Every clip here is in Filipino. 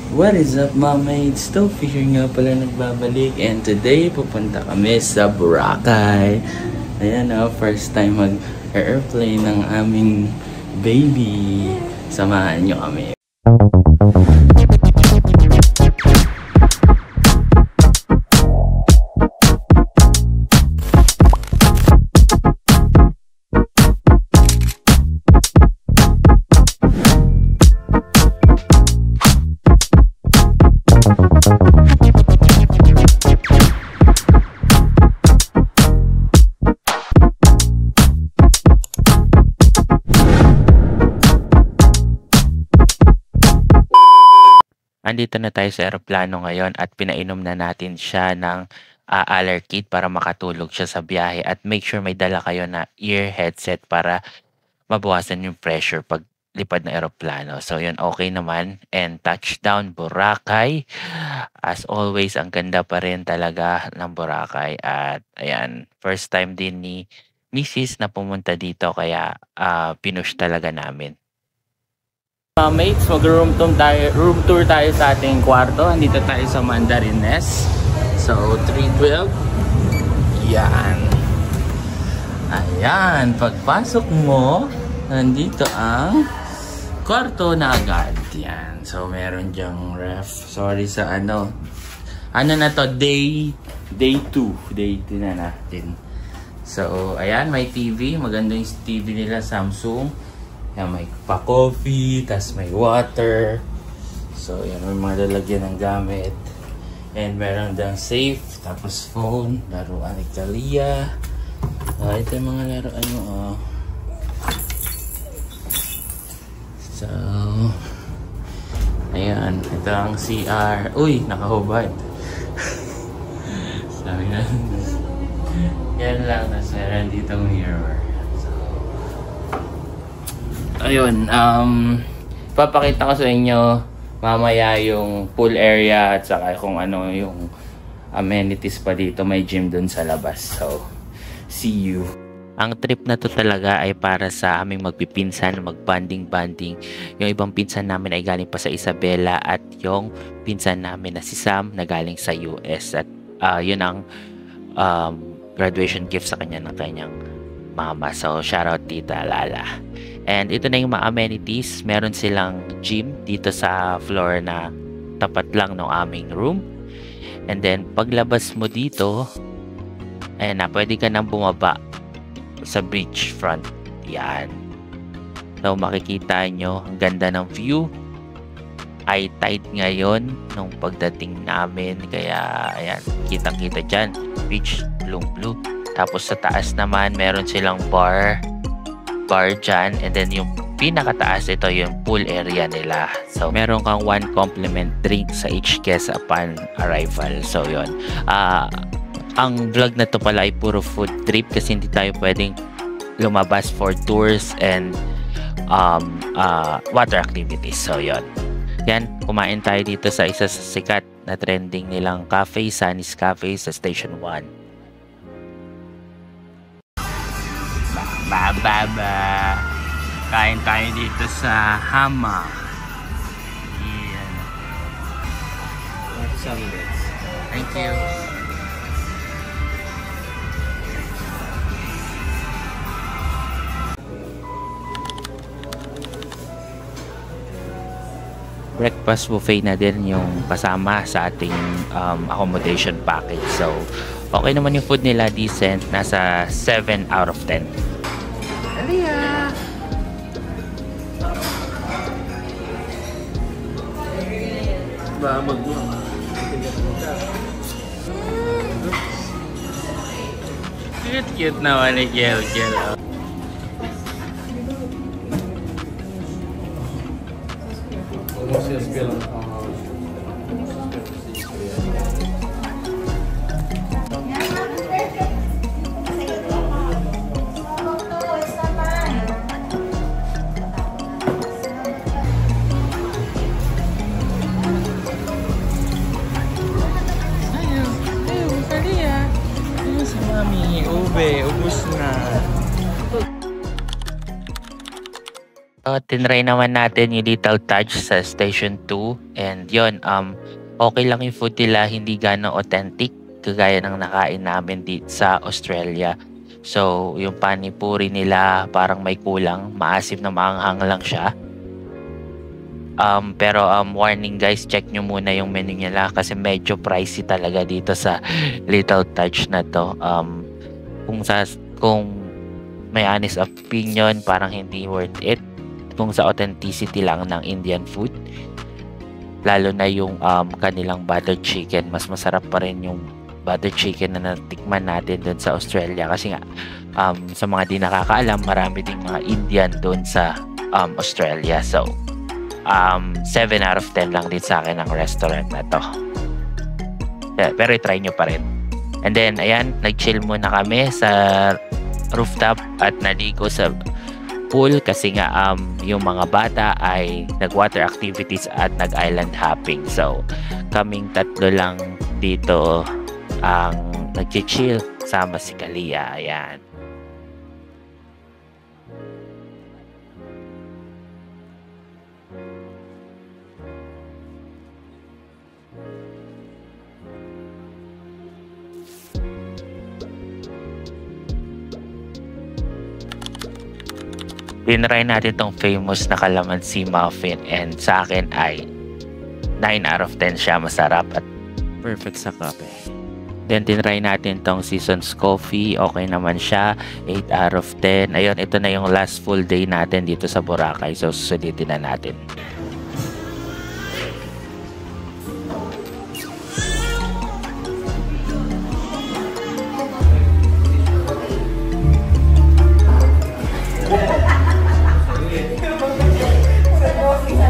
What is up mama? It's Tofi here nga pala nagbabalik, and today pupunta kami sa Boracay. Ayan o, first time mag-airplane ng aming baby. Samahan nyo kami. Andito na tayo sa eroplano ngayon at pinainom na natin siya ng Allerkit para makatulog siya sa biyahe, at make sure may dala kayo na ear headset para mabawasan yung pressure pag lipad ng eroplano. So yun, okay naman, and touchdown Boracay. As always, ang ganda pa rin talaga ng Boracay, at ayan, first time din ni Mrs. na pumunta dito, kaya pinush talaga namin. Mates, mag-room tour tayo sa ating kwarto. Andito tayo sa Mandarines. So, 312. Yan. Ayan. Pagpasok mo, nandito ang kwarto na agad. Yan. So, meron dyang ref. Sorry sa ano. Ano na to? Day 2. Day 2 na natin. So, ayan. May TV. Maganda yung TV nila, Samsung. Yan, may pa-coffee, tas may water. So, yan, may mga lalagyan ng gamit. And meron dang safe, tapos phone, laruan ni Kalia. Ito yung mga laruan mo, oh. So, ayan, ito ang CR. Uy, nakahubad. Sabi na. Yan lang, tas meron ditong mirror. Ayun, papakita ko sa inyo mamaya yung pool area at saka kung ano yung amenities pa dito. May gym dun sa labas. So, see you. Ang trip na to talaga ay para sa aming magpipinsan, mag-banding-banding. Yung ibang pinsan namin ay galing pa sa Isabela, at yung pinsan namin na si Sam na galing sa US. At yun ang graduation gift sa kanya ng kanyang mama. So, shoutout Tita Lala. And ito na yung mga amenities. Meron silang gym dito sa floor na tapat lang ng aming room. And then, paglabas mo dito, ayan na, pwede ka nang bumaba sa beach front. Yan. So, makikita nyo, ang ganda ng view. High tide ngayon nung pagdating namin. Kaya, ayan, kitang-kita dyan. Beach, blue. Tapos sa taas naman, meron silang bar dyan, and then yung pinakataas, ito yung pool area nila. So meron kang 1 compliment drink sa each guest upon arrival. So yun, ang vlog na to pala ay puro food trip kasi hindi tayo pwedeng lumabas for tours and water activities. So yun, yan, kumain tayo dito sa isa sa sikat na trending nilang cafe, Sunny's Cafe sa Station 1. Baba. Kain tayo dito sa Hama. Yan. Thank you. Breakfast buffet na din yung kasama sa ating accommodation package. So, okay naman yung food nila, decent. Nasa 7 out of 10. Alia! Ba, mag-buha. Cute naman ni Gel. Ubus na. Tinry naman natin yung Little Touch sa Station 2 and yon okay lang yung food nila, hindi gano'ng authentic kagaya ng nakain namin dito sa Australia. So yung panipuri nila parang may kulang, maasim na maanghang lang siya. Pero warning guys, check nyo muna yung menu nila kasi medyo pricey talaga dito sa Little Touch na to. Kung may honest opinion, parang hindi worth it kung sa authenticity lang ng Indian food, lalo na yung kanilang buttered chicken. Mas masarap pa rin yung buttered chicken na natikman natin doon sa Australia kasi nga sa mga di nakakaalam, marami ding mga Indian doon sa Australia. So 7 out of 10 lang din sa akin ang restaurant na to. Pero i-try nyo pa rin. And then ayan, nag-chill muna kami sa rooftop at naligo sa pool kasi nga yung mga bata ay nag-water activities at nag-island hopping. So kaming tatlo lang dito ang nag-chill sama si Kalia. Ayan. Tinry natin tong famous na calamansi muffin and sa akin ay 9 out of 10 siya, masarap at perfect sa kape. Then tinry natin tong Seasons Coffee, okay naman siya, 8 out of 10. Ayun, ito na yung last full day natin dito sa Boracay, so susulitin na natin.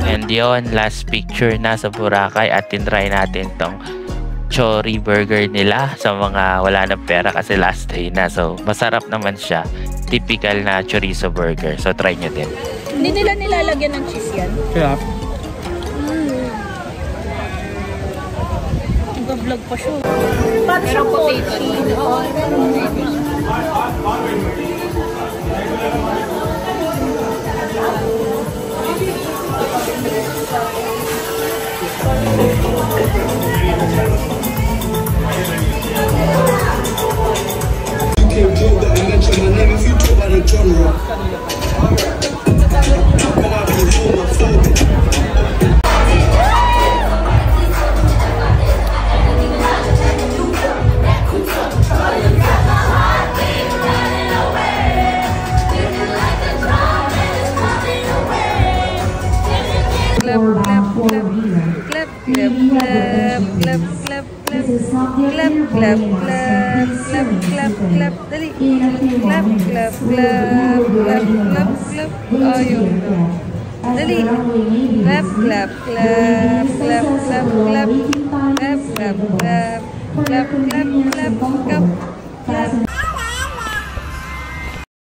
And yun, last picture na sa Boracay at tinry natin tong Chori burger nila sa mga wala ng pera kasi last day na. So masarap naman siya, typical na chorizo burger, so try nyo din. Hindi nila nilalagyan ng cheese yan? Kaya nag-vlog pa siya. Pero potato. Clap.